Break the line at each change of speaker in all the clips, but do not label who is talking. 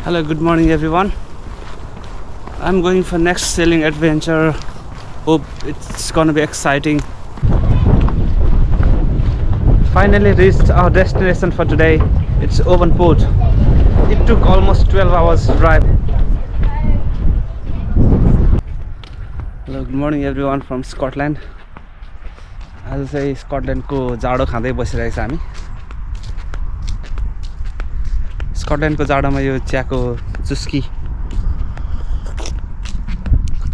Hello, good morning everyone. I'm going for next sailing adventure. Hope it's gonna be exciting. Finally reached our destination for today. It's Gosport. It took almost 12 hours drive. Hello, good morning everyone from Scotland. आज चाहिँ स्कटल्यान्डको जाडो खाँदै बसिरहेको छ हामी. स्कटल्यान्डको जाडोमा यो चियाको चुस्की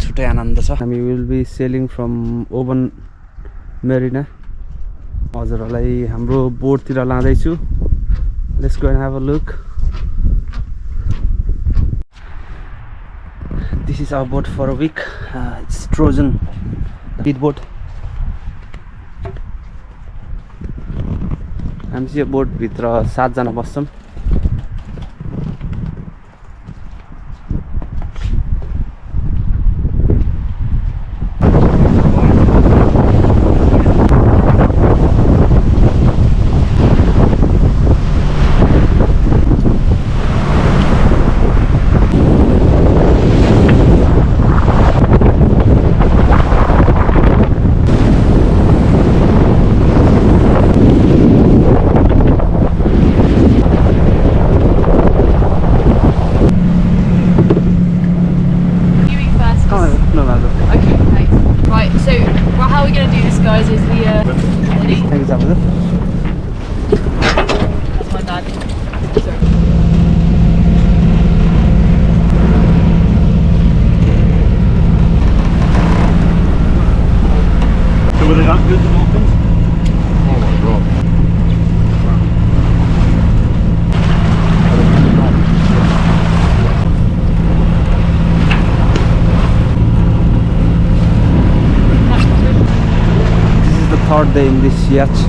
छुट्टै आनन्द छ. हामी will be sailing from Oban marina. हजुरहरूलाई हाम्रो बोटतिर लाँदैछु. Let's go and have a look. This is our boat for a week. It's Trojan speed boat. हामी चाहिँ यो बोटभित्र 7 जना बस्छौँ. Third day in this yacht.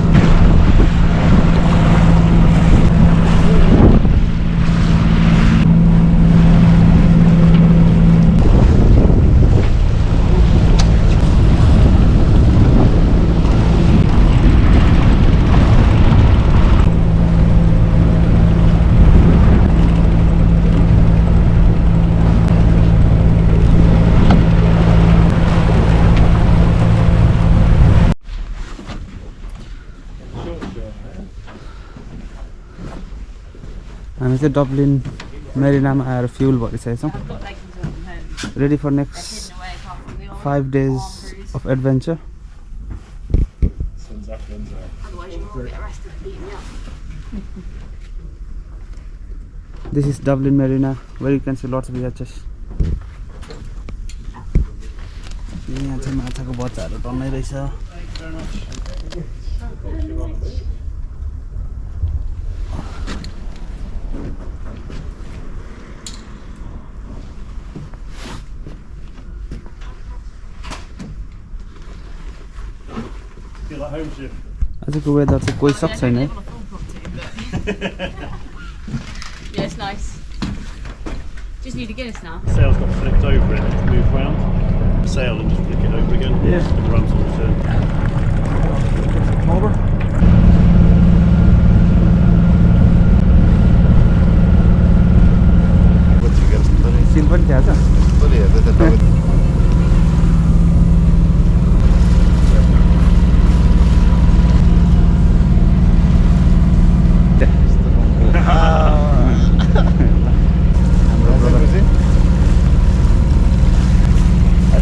हामी चाहिँ डब्लिन मेरिनामा आएर फ्युल भरिसकेका छौँ. Ready for next 5 days of adventure. This is Dublin Marina where you can see lots of yachts. यहाँ चाहिँ माछाको बच्चाहरू टन्नै रहेछ. आजको वेदर चाहिँ कोही सक्छ छैन है.
Yeah, it's nice. Just need a Guinness now.
Sail's got flipped over it, it's moved round. Sail and just flick it over again.
Yeah.
The drums will return.
Over.
What you guys doing?
सिन पनि थिएछ.
Fully, I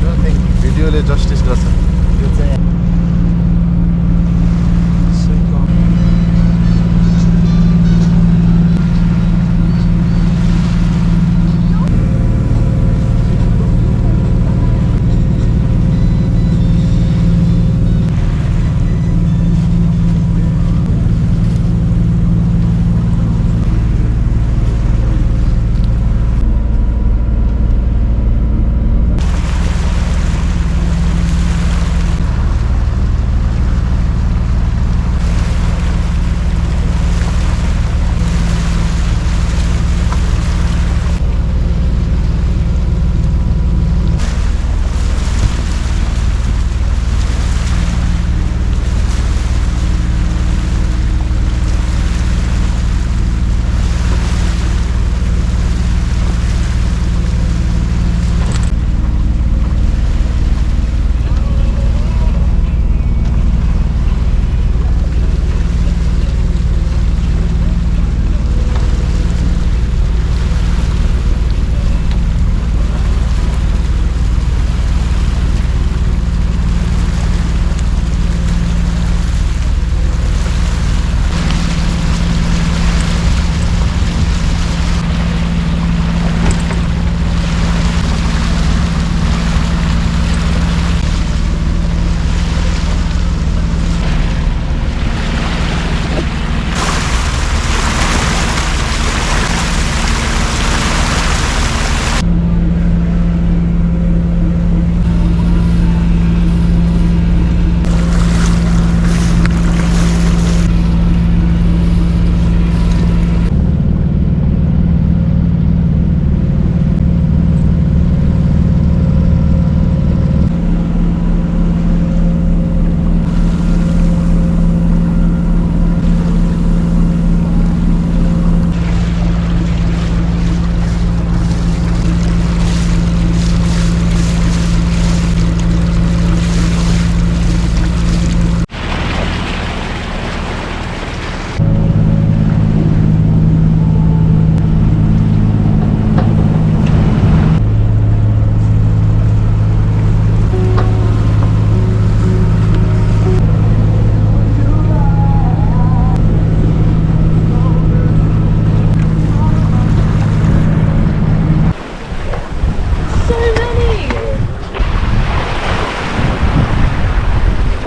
don't think videoले justice गर्छ. यो चाहिँ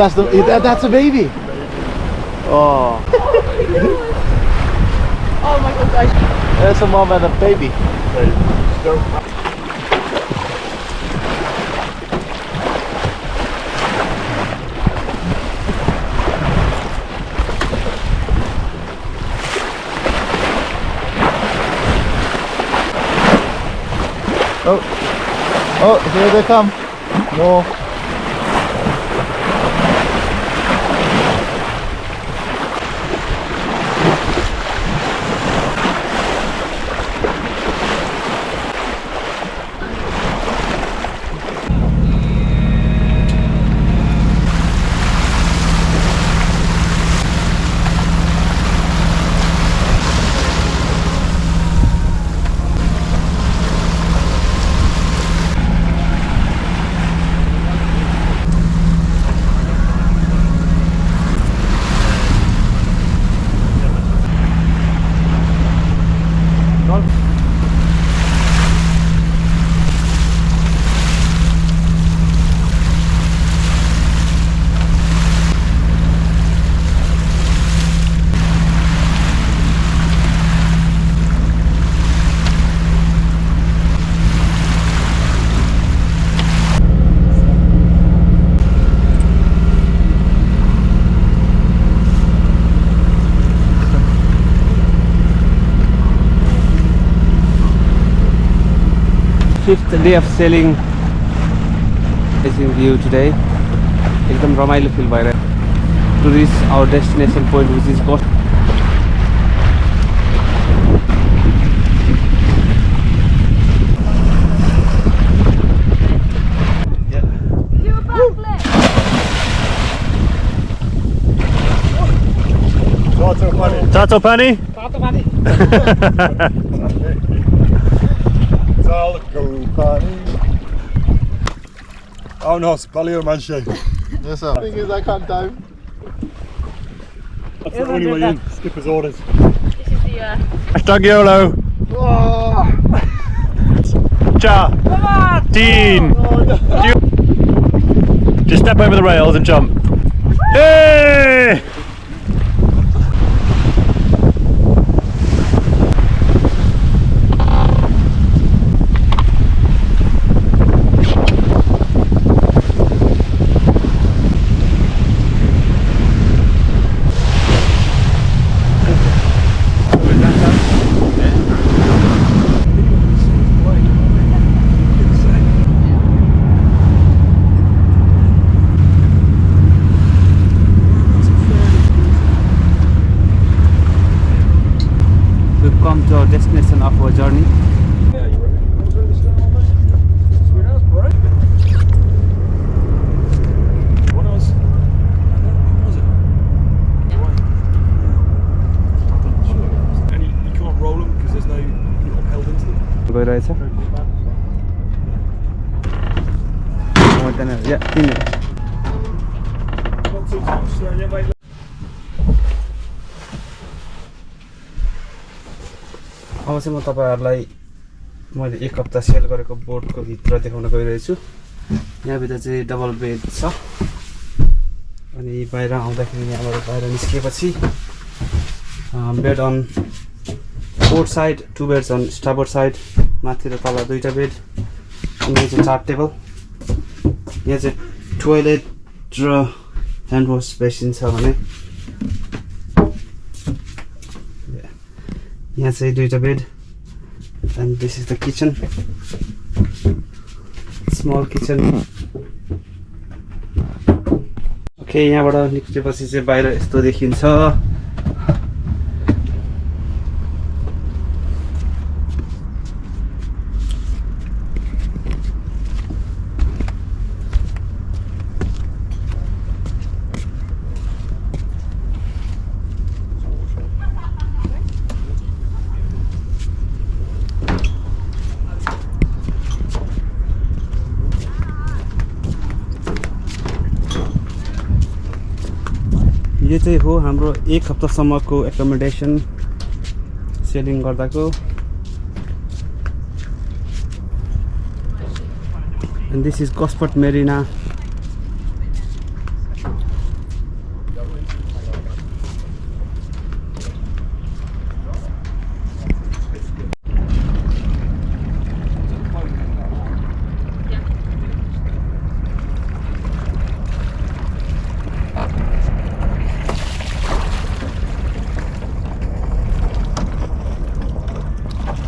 That's a baby. Oh.
Oh my god, guys.
There's a mom and a baby. Oh, here they come. No.
Fifth day of sailing is in view today. एकदम रमाइलो fill भइरहेको to reach our destination point, which is Gosport.
Do a backflip.
Tato Penny.
Oh no, it's Balio Manche. Yes, sir. The thing is, I can't dive.
That's the only way in. Skipper's orders.
This is the
Hashtag YOLO.
Oh.
Cha. Dean. Just step over the rails and jump. Hey!
Come to our destination of our journey. गइरहेछ अब चाहिँ म तपाईहरुलाई मैले एक हप्ता cell गरेको बोटको भित्र देखाउन गइरहेछु। यहाँ भित्र चाहिँ डबल बेड छ अनि बाहिर आउँदाखेरि यहाँबाट बाहिर निस्किएपछि बेड अन पोर्ट साइड, 2 बेड्स अन स्टाबोर्ड साइड, माथि र तल दुईटा बेड, अनि यहाँ चाहिँ 4 टेबल, यहाँ चाहिँ टोयलेट र ह्यान्ड वास बेसिन छ भने यहाँ चाहिँ दुईटा bed and this is the kitchen, small kitchen. Okay, यहाँबाट निस्केपछि चाहिँ बाहिर यस्तो देखिन्छ। यो चाहिँ हो हाम्रो एक हप्तासम्मको एकोमोडेसन सेलिङ गर्दाको। And this is Gosport Marina.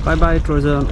Bye bye Trojan